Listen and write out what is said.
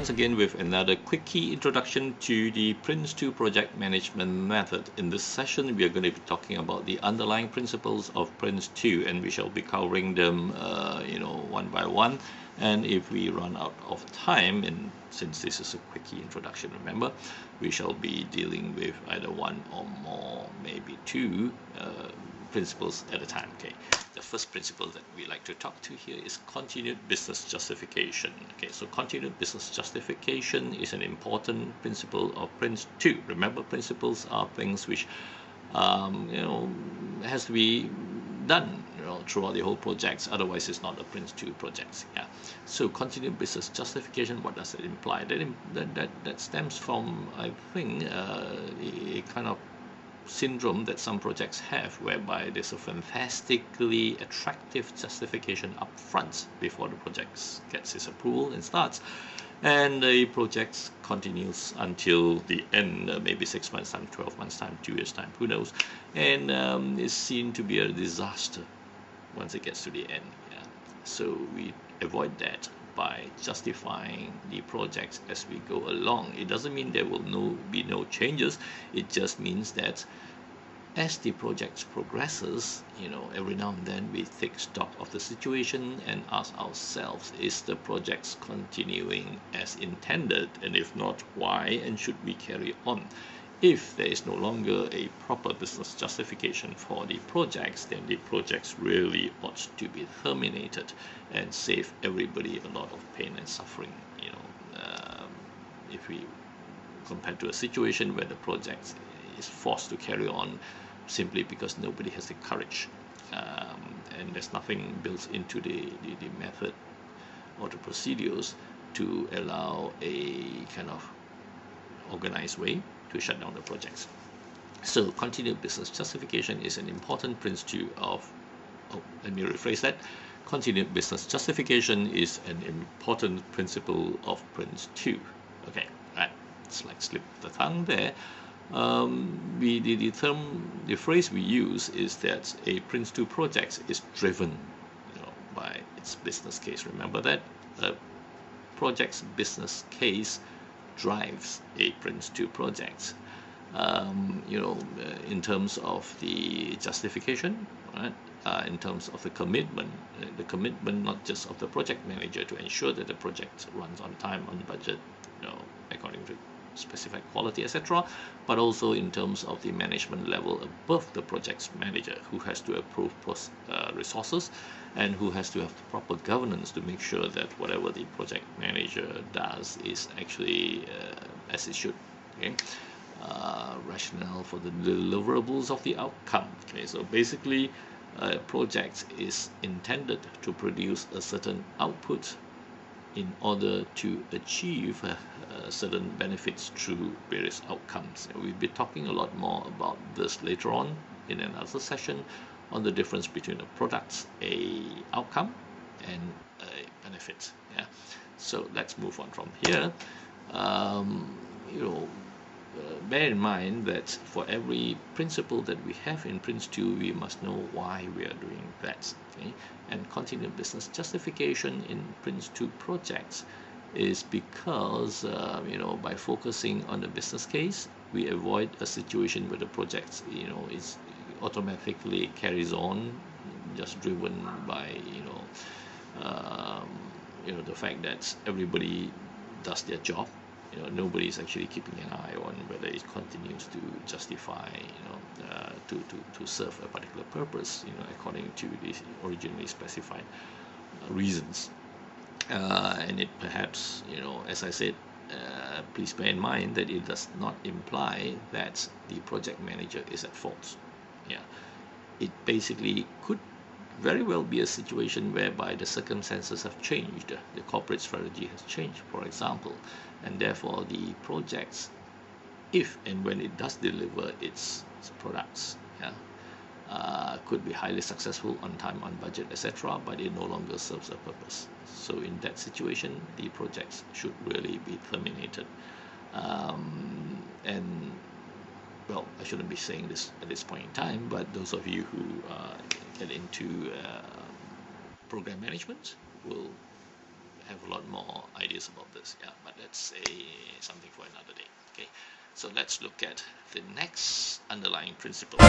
once again with another quickie introduction to the PRINCE2 project management method. In this session, we are going to be talking about the underlying principles of PRINCE2, and we shall be covering them, one by one. And if we run out of time, and since this is a quickie introduction, remember, we shall be dealing with either one or more, maybe two principles at a time. Okay, the first principle that we like to talk to here is continued business justification. Okay, so continued business justification is an important principle of PRINCE2. Remember, principles are things which has to be done throughout the whole project, otherwise it's not a PRINCE2 project. Yeah, so continued business justification, what does it imply? That stems from, I think, a kind of syndrome that some projects have, whereby there's a fantastically attractive justification up front before the project gets its approval and starts, and the project continues until the end, maybe 6 months time, 12 months time, 2 years time, who knows, and is seen to be a disaster once it gets to the end. Yeah. So we avoid that by justifying the projects as we go along. It doesn't mean there will be no changes. It just means that as the project progresses, every now and then we take stock of the situation and ask ourselves, is the project continuing as intended? And if not, why? And should we carry on? If there is no longer a proper business justification for the projects, then the projects really ought to be terminated and save everybody a lot of pain and suffering. If we compare to a situation where the project is forced to carry on simply because nobody has the courage, and there's nothing built into the method or the procedures to allow a kind of organized way to shut down the projects. So continued business justification is an important principle of, let me rephrase that, continued business justification is an important principle of PRINCE2. Okay, right, it's like slip the tongue there. The phrase we use is that a PRINCE2 project is driven by its business case. Remember that a project's business case drives a PRINCE2 project. In terms of the justification, right? In terms of the commitment not just of the project manager to ensure that the project runs on time, on budget, according to specified quality, etc., but also in terms of the management level above the project's manager, who has to approve resources and who has to have the proper governance to make sure that whatever the project manager does is actually as it should. Okay, rationale for the deliverables of the outcome. Okay, so basically a project is intended to produce a certain output in order to achieve certain benefits through various outcomes. And we'll be talking a lot more about this later on in another session on the difference between a product, a outcome, and a benefit. Yeah. So let's move on from here. Bear in mind that for every principle that we have in PRINCE2, we must know why we are doing that. Okay? And continued business justification in PRINCE2 projects is because by focusing on the business case, we avoid a situation where the project is automatically carries on, just driven by the fact that everybody does their job. Nobody is actually keeping an eye on whether it continues to justify, to serve a particular purpose, according to the originally specified reasons. And it perhaps, as I said, please bear in mind that it does not imply that the project manager is at fault. Yeah, it basically could very well be a situation whereby the circumstances have changed, the corporate strategy has changed, for example, and therefore the projects, if and when it does deliver its products, could be highly successful, on time, on budget, etc., but it no longer serves a purpose. So in that situation, the projects should really be terminated. And well, I shouldn't be saying this at this point in time, but those of you who get into program management will have a lot more ideas about this. Yeah, but that's something for another day. Okay, so let's look at the next underlying principle.